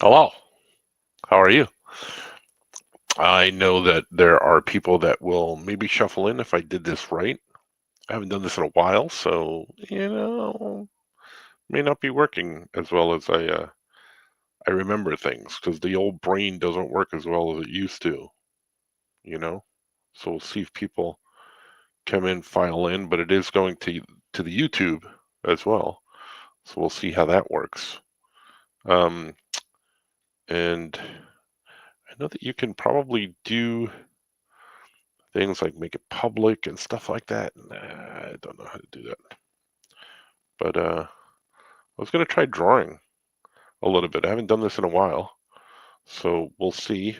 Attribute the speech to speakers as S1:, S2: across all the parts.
S1: Hello, how are you? I know that there are people that will maybe shuffle in if I did this right. I haven't done this in a while, so may not be working as well as I remember things because the old brain doesn't work as well as it used to, you know. So we'll see if people come in, file in, but it is going to the YouTube as well. So we'll see how that works. Um, and I know that you can probably do things like make it public and stuff like that. Nah, I don't know how to do that. But I was gonna try drawing a little bit. I haven't done this in a while, so we'll see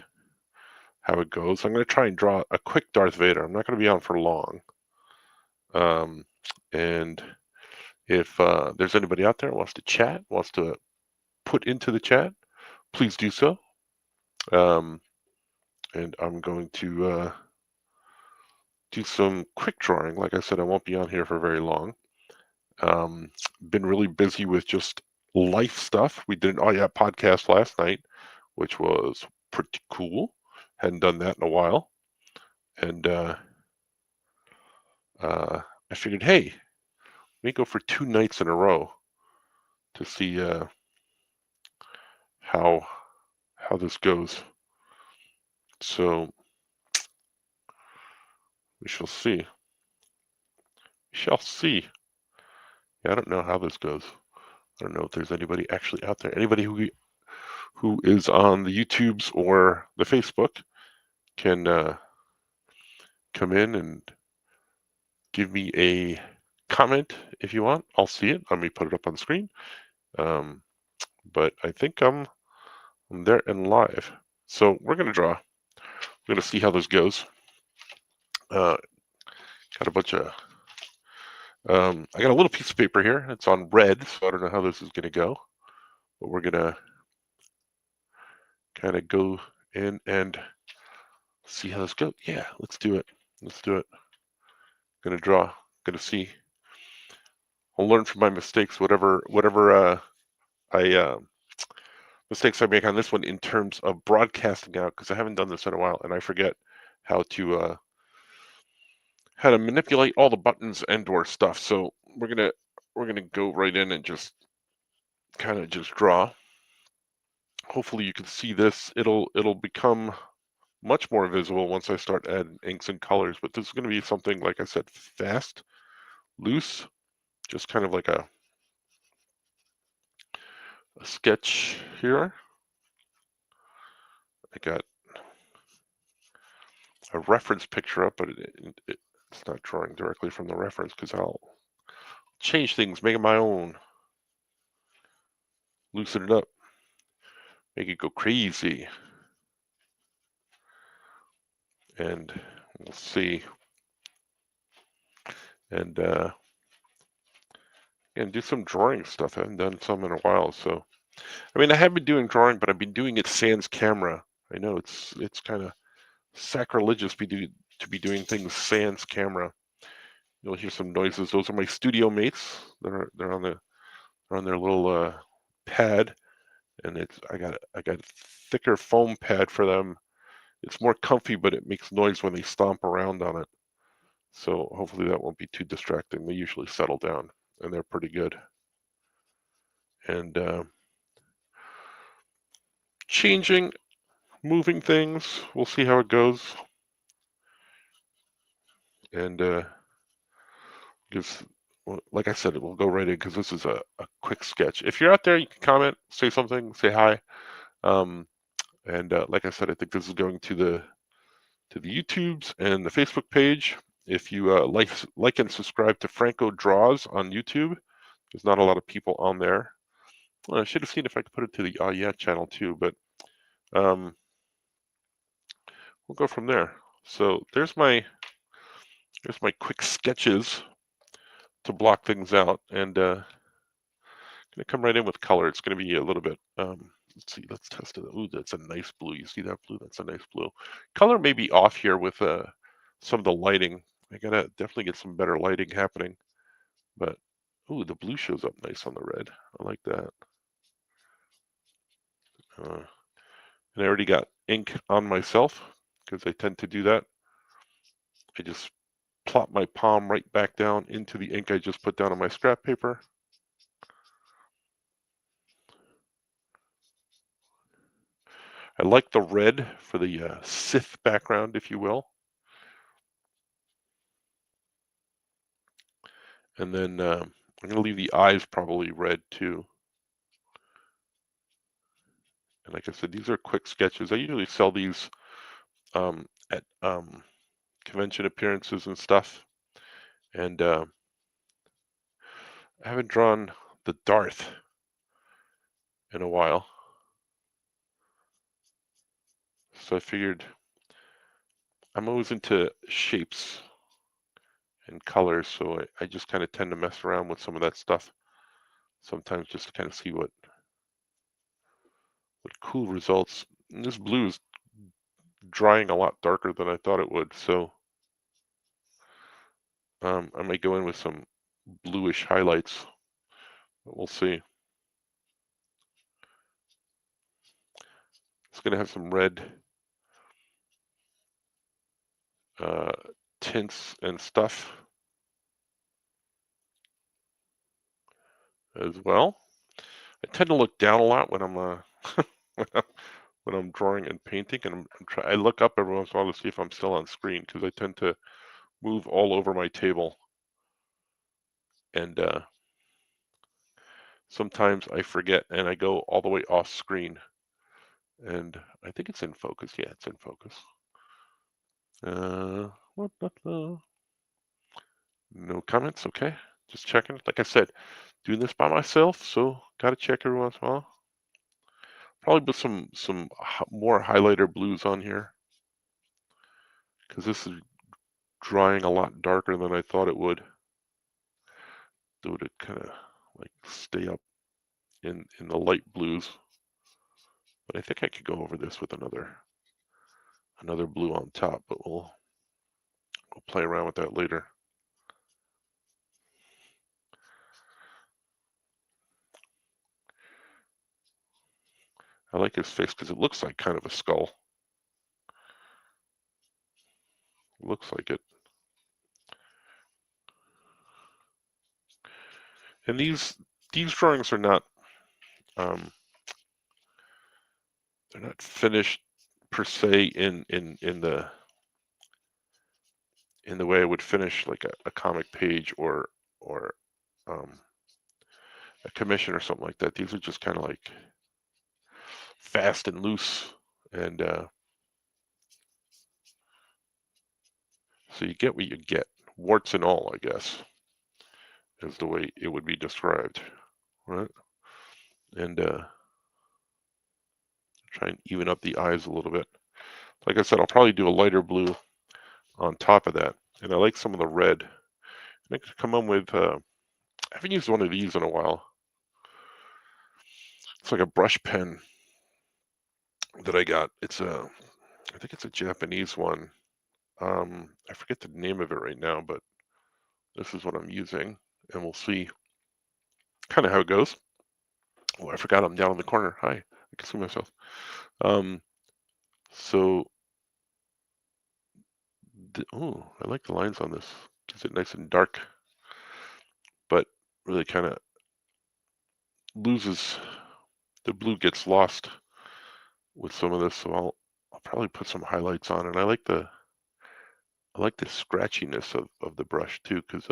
S1: how it goes. I'm gonna try and draw a quick Darth Vader. I'm not gonna be on for long. Um, and if there's anybody out there who wants to chat, wants to put into the chat, please do so. Um, and I'm going to do some quick drawing. Like I said, I won't be on here for very long. Um, been really busy with just life stuff. We did an Oh Yeah podcast last night, which was pretty cool. Hadn't done that in a while. And I figured, hey, let me go for 2 nights in a row to see how how this goes. So we shall see. We shall see. Yeah, I don't know how this goes. I don't know if there's anybody actually out there. Anybody who is on the YouTubes or the Facebook can come in and give me a comment if you want. I'll see it. Let me put it up on the screen. Um, but I think I'm there and live. So we're gonna draw. We're gonna see how this goes. Got a bunch of. I got a little piece of paper here. It's on red, so I don't know how this is gonna go. But we're gonna kind of go in and see how this goes. Yeah, let's do it. Let's do it. Gonna draw. Gonna see. I'll learn from my mistakes. Whatever I mistakes I make on this one in terms of broadcasting out, because I haven't done this in a while and I forget how to manipulate all the buttons and/or stuff. So we're gonna go right in and just kind of just draw. Hopefully you can see this. It'll become much more visible once I start adding inks and colors. But this is going to be something, like I said, fast, loose, just kind of like a sketch here. I got a reference picture up, but it's not drawing directly from the reference because I'll change things, make it my own, loosen it up, make it go crazy, and we'll see. And do some drawing stuff. I haven't done some in a while, so I mean I have been doing drawing, but I've been doing it sans camera. I know it's kind of sacrilegious to be doing things sans camera. You'll hear some noises. Those are my studio mates. They're on their little pad, and I got a thicker foam pad for them. It's more comfy, but it makes noise when they stomp around on it. So hopefully that won't be too distracting. They usually settle down, and they're pretty good. And changing, moving things. We'll see how it goes. And gives, like I said, it will go right in because this is a quick sketch. If you're out there, you can comment, say something, say hi. And like I said, I think this is going to the YouTubes and the Facebook page. If you like and subscribe to Franco Draws on YouTube, there's not a lot of people on there. Well, I should have seen if I could put it to the Oh Yeah channel too, but we'll go from there. So there's my quick sketches to block things out, and gonna come right in with color. It's gonna be a little bit. Let's see. Let's test it. Ooh, that's a nice blue. You see that blue? That's a nice blue. Color may be off here with some of the lighting. I gotta definitely get some better lighting happening. But ooh, the blue shows up nice on the red. I like that. and I already got ink on myself because I tend to do that. I just plop my palm right back down into the ink I just put down on my scrap paper. I like the red for the Sith background, if you will. And then I'm going to leave the eyes probably red too. And like I said, these are quick sketches. I usually sell these at convention appearances and stuff. And I haven't drawn the Darth in a while. So I figured I'm always into shapes and colors, so I just kind of tend to mess around with some of that stuff sometimes just to kind of see what cool results. And this blue is drying a lot darker than I thought it would, so I might go in with some bluish highlights, but we'll see. It's going to have some red tints and stuff as well. I tend to look down a lot when I'm when I'm drawing and painting, and I look up every once in a while to see if I'm still on screen because I tend to move all over my table, and sometimes I forget and I go all the way off screen. And I think it's in focus. Yeah, it's in focus. No comments. Okay, just checking. Like I said, doing this by myself, so gotta check every once in a while. Probably put some more highlighter blues on here because this is drying a lot darker than I thought it would. So to kind of like stay up in the light blues. But I think I could go over this with another blue on top, but we'll play around with that later. I like his face because it looks like kind of a skull. Looks like it. And these drawings are not they're not finished per se in the way I would finish like a comic page or a commission or something like that. These are just kind of like fast and loose, and so you get what you get, warts and all, I guess, is the way it would be described, right? And try and even up the eyes a little bit. Like I said, I'll probably do a lighter blue on top of that, and I like some of the red. And I could come on with I haven't used one of these in a while. It's like a brush pen that I got. I think it's a Japanese one. I forget the name of it right now, but this is what I'm using, and we'll see kind of how it goes. Oh, I forgot I'm down in the corner. Hi, I can see myself. So, oh, I like the lines on this. Keeps it nice and dark, but really kind of loses, the blue gets lost with some of this. So I'll probably put some highlights on, and I like the scratchiness of the brush too, because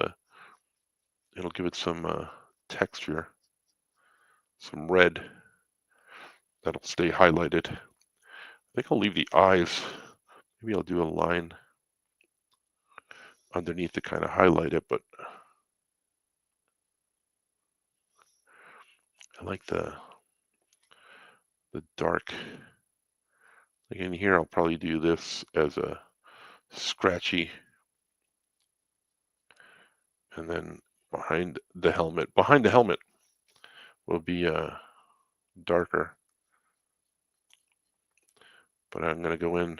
S1: it'll give it some texture, some red that'll stay highlighted. I think I'll leave the eyes. Maybe I'll do a line underneath to kind of highlight it, but I like the dark. Like in here, I'll probably do this as a scratchy, and then behind the helmet will be darker. But I'm going to go in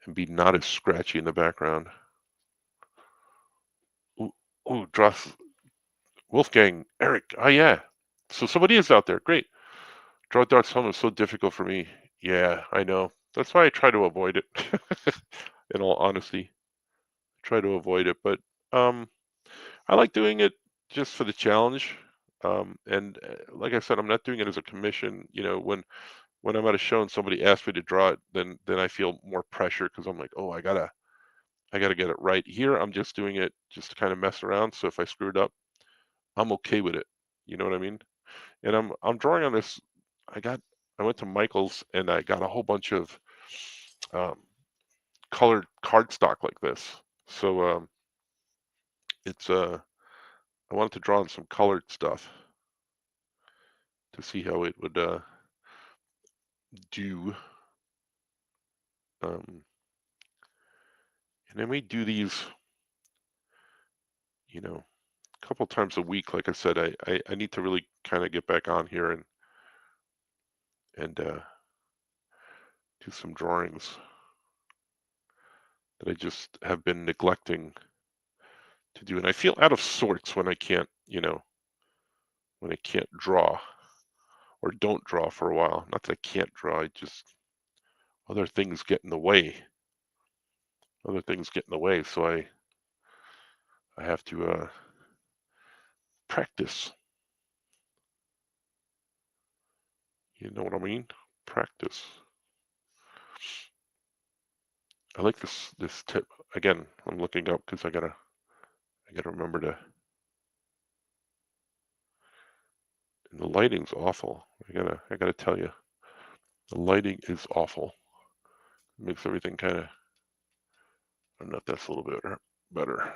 S1: and be not as scratchy in the background. Ooh, Dross, Wolfgang, Eric. Oh, yeah. So somebody is out there. Great. Draw darts home is so difficult for me. Yeah, I know. That's why I try to avoid it. In all honesty, try to avoid it. But um, I like doing it just for the challenge. And like I said, I'm not doing it as a commission. You know, when I'm at a show and somebody asks me to draw it, then I feel more pressure because I'm like, oh, I gotta get it right. Here, I'm just doing it just to kind of mess around. So if I screw it up, I'm okay with it. You know what I mean? And I'm drawing on this. I got I went to Michael's and I got a whole bunch of um, colored cardstock like this. So it's I wanted to draw on some colored stuff to see how it would do. Um, and I may do these, you know, a couple times a week. Like I said, I need to really kind of get back on here and do some drawings that I just have been neglecting to do. And I feel out of sorts when I can't, when I can't draw or don't draw for a while. Not that I can't draw, I just other things get in the way. Other things get in the way, so I have to practice. You know what I mean? Practice. I like this tip. Again, I'm looking up because I gotta remember to. And the lighting's awful. I gotta tell you, the lighting is awful. It makes everything kind of. I don't know if that's a little bit better. A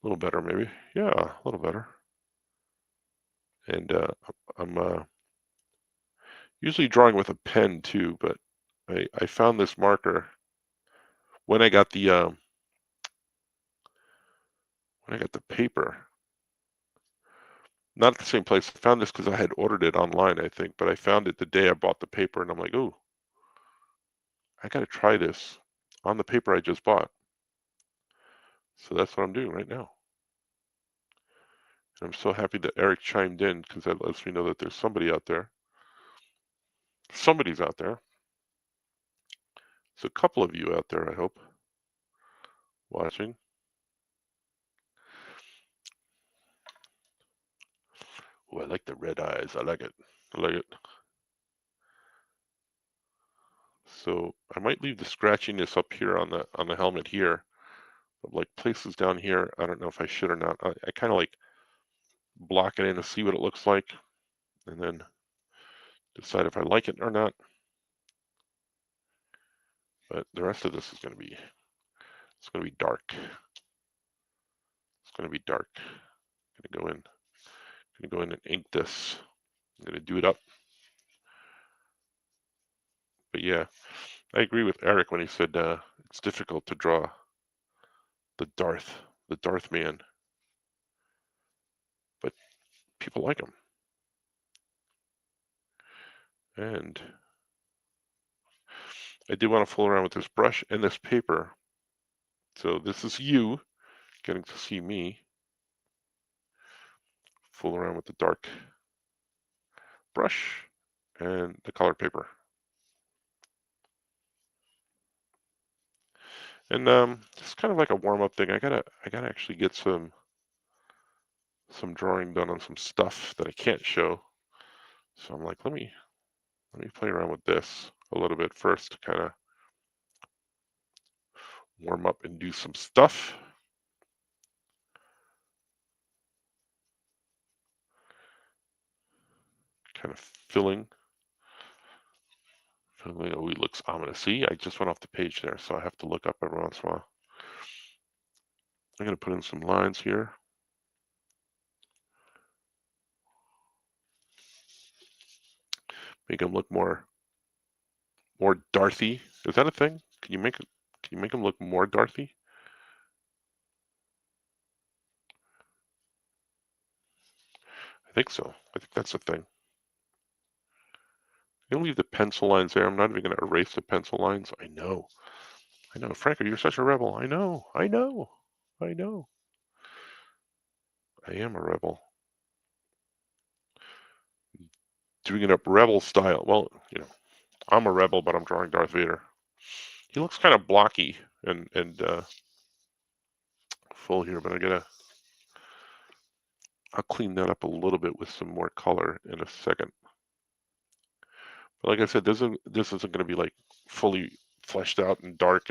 S1: little better, maybe. Yeah, a little better. And I'm usually drawing with a pen too, but I found this marker when I got the paper. Not at the same place. I found this because I had ordered it online, I think, but I found it the day I bought the paper, and I'm like, "Ooh, I gotta try this on the paper I just bought." So that's what I'm doing right now. And I'm so happy that Eric chimed in because that lets me know that there's somebody out there. Somebody's out there. There's a couple of you out there, I hope, watching. Oh, I like the red eyes. I like it. I like it. So I might leave the scratchiness up here on the helmet here, but like places down here, I don't know if I should or not. I kind of like block it in to see what it looks like, and then decide if I like it or not. But the rest of this is going to be dark. It's going to be dark. I'm going to go in and ink this. I'm going to do it up. But yeah, I agree with Eric when he said it's difficult to draw the Darth man, but people like him. And I do want to fool around with this brush and this paper. So this is you getting to see me fool around with the dark brush and the colored paper. And it's kind of like a warm-up thing. I gotta actually get some drawing done on some stuff that I can't show. So I'm like, let me play around with this a little bit first to kind of warm up and do some stuff. Kind of filling. Oh, he looks ominous. See, I just went off the page there, so I have to look up every once in a while. I'm going to put in some lines here. Make him look more Darthy. Is that a thing? Can you make him look more Darthy? I think so. I think that's the thing. I'm going to leave the pencil lines there. I'm not even going to erase the pencil lines. I know. Franco, you're such a rebel. I know. I am a rebel. doing it up rebel style. Well, I'm a rebel, but I'm drawing Darth Vader. He looks kind of blocky and full here, but I'll clean that up a little bit with some more color in a second. But like I said, this isn't going to be like fully fleshed out and dark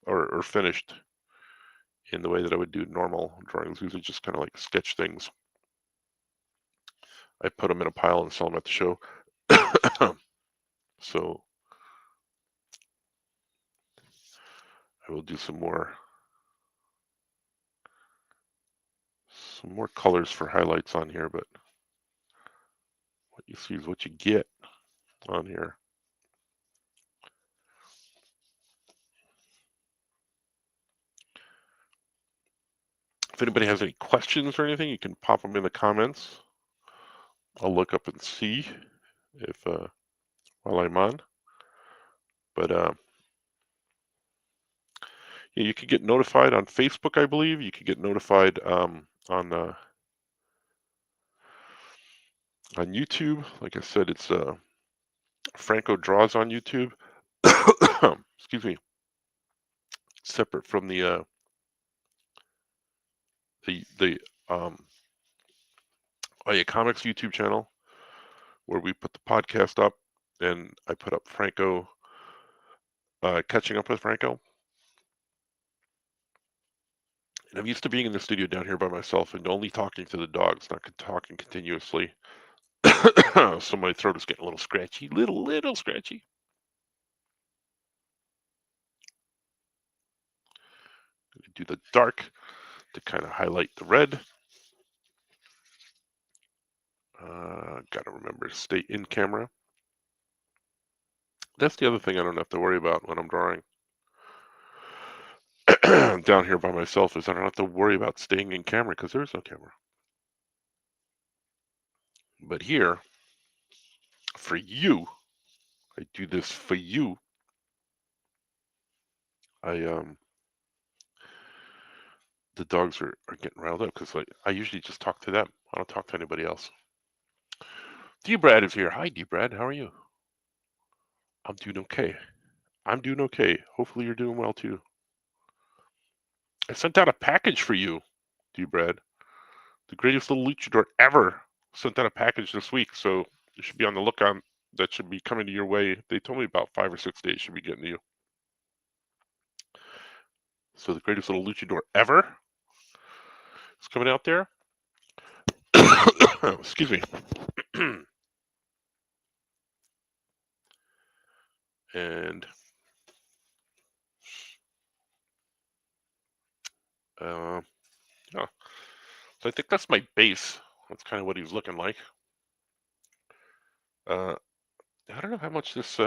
S1: or finished in the way that I would do normal drawings. These are just kind of like sketch things. I put them in a pile and sell them at the show. So I will do some more colors for highlights on here, but what you see is what you get on here. If anybody has any questions or anything, you can pop them in the comments. I'll look up and see if while I'm on. But yeah, you can get notified on Facebook, I believe. You can get notified on YouTube. Like I said, it's Franco Draws on YouTube. Excuse me. Separate from the Comics YouTube channel, where we put the podcast up, and I put up Franco catching up with Franco. And I'm used to being in the studio down here by myself and only talking to the dogs, not talking continuously. So my throat is getting a little scratchy, little scratchy. Do the dark to kind of highlight the red. Gotta remember to stay in camera. That's the other thing I don't have to worry about when I'm drawing down here by myself, is I don't have to worry about staying in camera because there is no camera. But here, for you, I do this for you. The dogs are getting riled up because I usually just talk to them. I don't talk to anybody else. D-Brad is here. Hi, D-Brad. How are you? I'm doing okay. Hopefully you're doing well too. I sent out a package for you, D-Brad. The greatest little luchador ever sent out a package this week, so you should be on the lookout. That should be coming to your way. They told me about 5 or 6 days should be getting to you. So the greatest little luchador ever is coming out there. Excuse me. And yeah, so I think that's my base. That's kind of what he's looking like. I don't know how much this.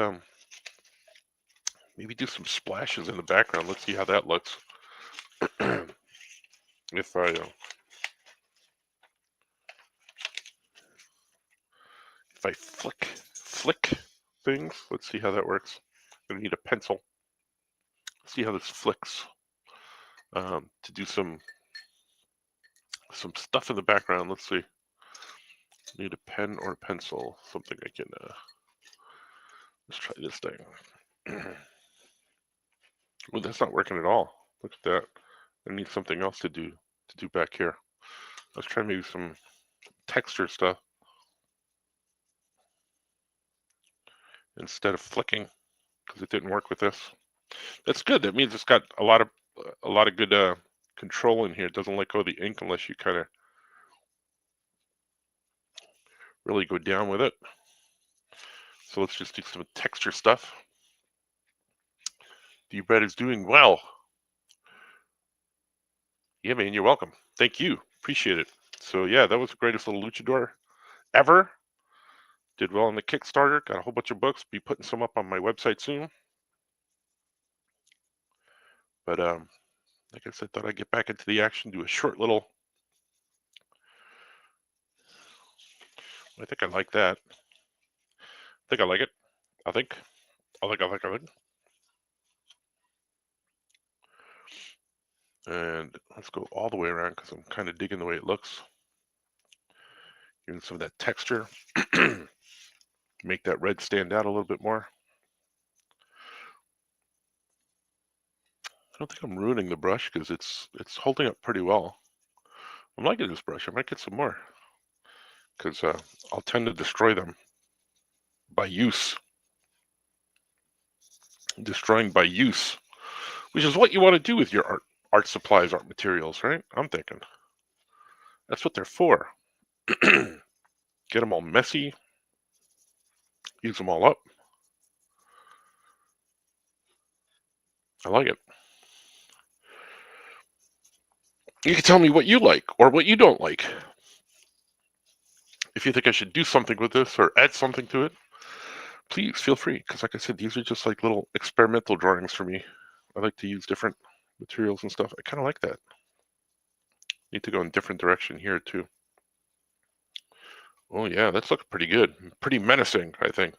S1: Maybe do some splashes in the background. Let's see how that looks. If I flick things, let's see how that works. I'm gonna need a pencil. See how this flicks. To do some stuff in the background. Let's see. Need a pen or a pencil. Something I can. Let's try this thing. Well, that's not working at all. Look at that. I need something else to do back here. Let's try maybe some texture stuff instead of flicking, because it didn't work with this. That's good. That means it's got a lot of good control in here. It doesn't let go of the ink unless you kind of really go down with it. So let's just do some texture stuff. D-Bread is doing well. Yeah, man, you're welcome. Thank you. Appreciate it. So yeah, that was the greatest little luchador ever. Did well on the Kickstarter. Got a whole bunch of books. Be putting some up on my website soon. But like I said, thought I'd get back into the action. Do a short little. I think I like that. I think I like it. I think. And let's go all the way around because I'm kind of digging the way it looks. Getting some of that texture. Make that red stand out a little bit more. I don't think I'm ruining the brush because it's holding up pretty well. I'm liking this brush. I might get some more because I'll tend to destroy them by use. Destroying by use, which is what you want to do with your art supplies, art materials, right? I'm thinking that's what they're for. Get them all messy, use them all up. I like it. You can tell me what you like or what you don't like. If you think I should do something with this or add something to it, please feel free. Because like I said, these are just like little experimental drawings for me. I like to use different materials and stuff. I kind of like that. Need to go in a different direction here too. Oh yeah, that's looking pretty good. Pretty menacing, I think.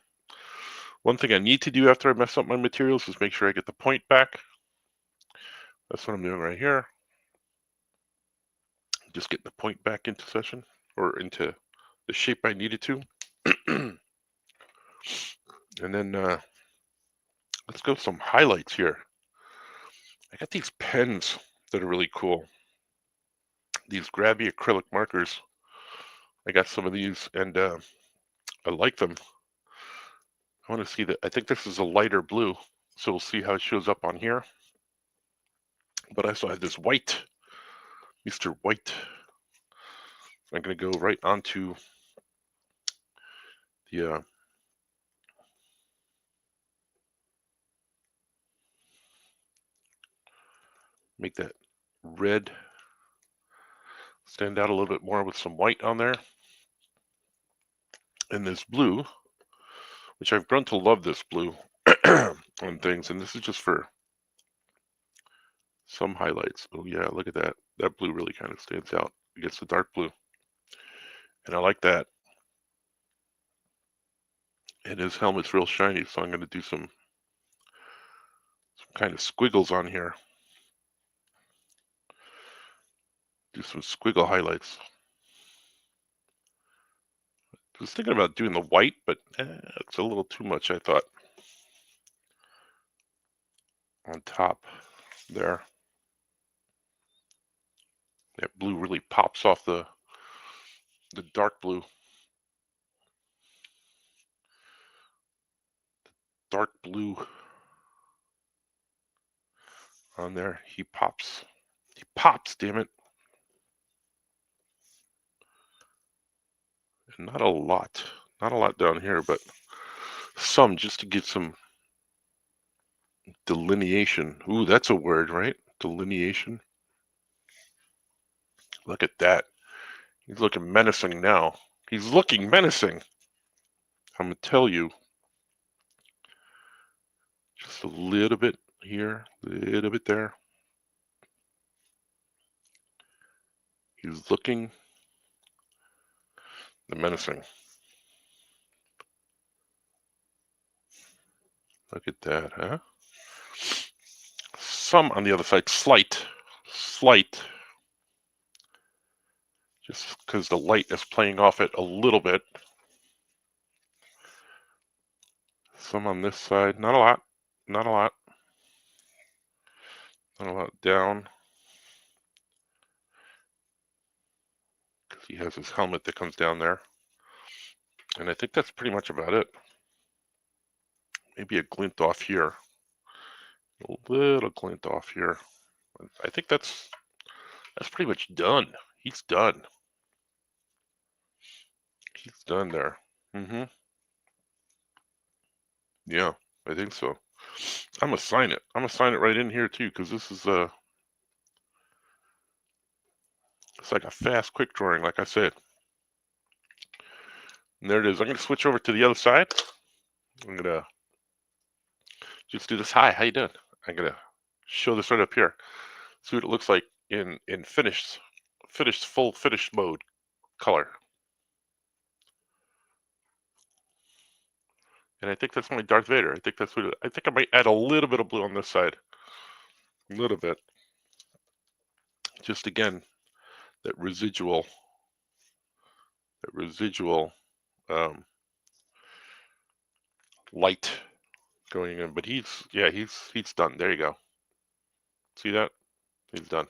S1: One thing I need to do after I mess up my materials is make sure I get the point back. That's what I'm doing right here. Just get the point back into session or into the shape I needed to. And then let's go some highlights here. I got these pens that are really cool. These grabby acrylic markers. I got some of these and I like them. I want to see that. I think this is a lighter blue, so we'll see how it shows up on here. But I also have this white, Mr. White. I'm going to go right onto the make that red stand out a little bit more with some white on there. And this blue, which I've grown to love this blue on things, and this is just for some highlights. Oh yeah, look at that. That blue really kind of stands out against the dark blue. And I like that. And his helmet's real shiny, so I'm going to do some kind of squiggles on here. Do some squiggle highlights. I was thinking about doing the white, but it's a little too much, I thought. On top there. That blue really pops off the dark blue. Dark blue on there. He pops. He pops, damn it. And not a lot. Not a lot down here, but some just to get some delineation. Ooh, that's a word, right? Delineation. Look at that. He's looking menacing now. He's looking menacing. I'm going to tell you. Just a little bit here, a little bit there. He's looking menacing. Look at that, huh? Some on the other side, slight, just because the light is playing off it a little bit. Some on this side, not a lot, not a lot. Not a lot down. Because he has his helmet that comes down there. And I think that's pretty much about it. Maybe a glint off here. A little glint off here. I think that's pretty much done. He's done. He's done there. Mm-hmm. Yeah, I think so. I'm gonna sign it. I'm gonna sign it right in here too, because this is it's like a fast, quick drawing, like I said. And there it is. I'm gonna switch over to the other side. I'm gonna just do this. Hi, how you doing? I'm gonna show this right up here. See what it looks like in finished, full finished mode color. And I think that's my Darth Vader. I think that's what I think I might add a little bit of blue on this side. A little bit. Just again, that residual the residual light going in. But he's done. There you go. See that? He's done.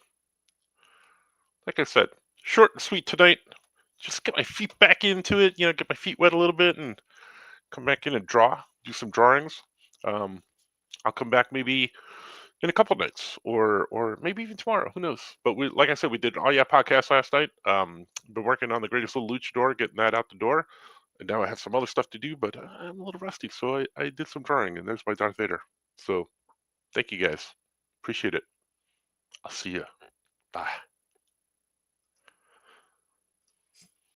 S1: Like I said, short and sweet tonight. Just get my feet back into it. Get my feet wet a little bit and come back in and do some drawings. I'll come back maybe in a couple nights or maybe even tomorrow. Who knows? But like I said, we did an All Yeah podcast last night. Been working on the Greatest Little Luchador, getting that out the door. And now I have some other stuff to do, but I'm a little rusty. So I did some drawing, and there's my Darth Vader. So thank you guys. Appreciate it. I'll see you. Bye.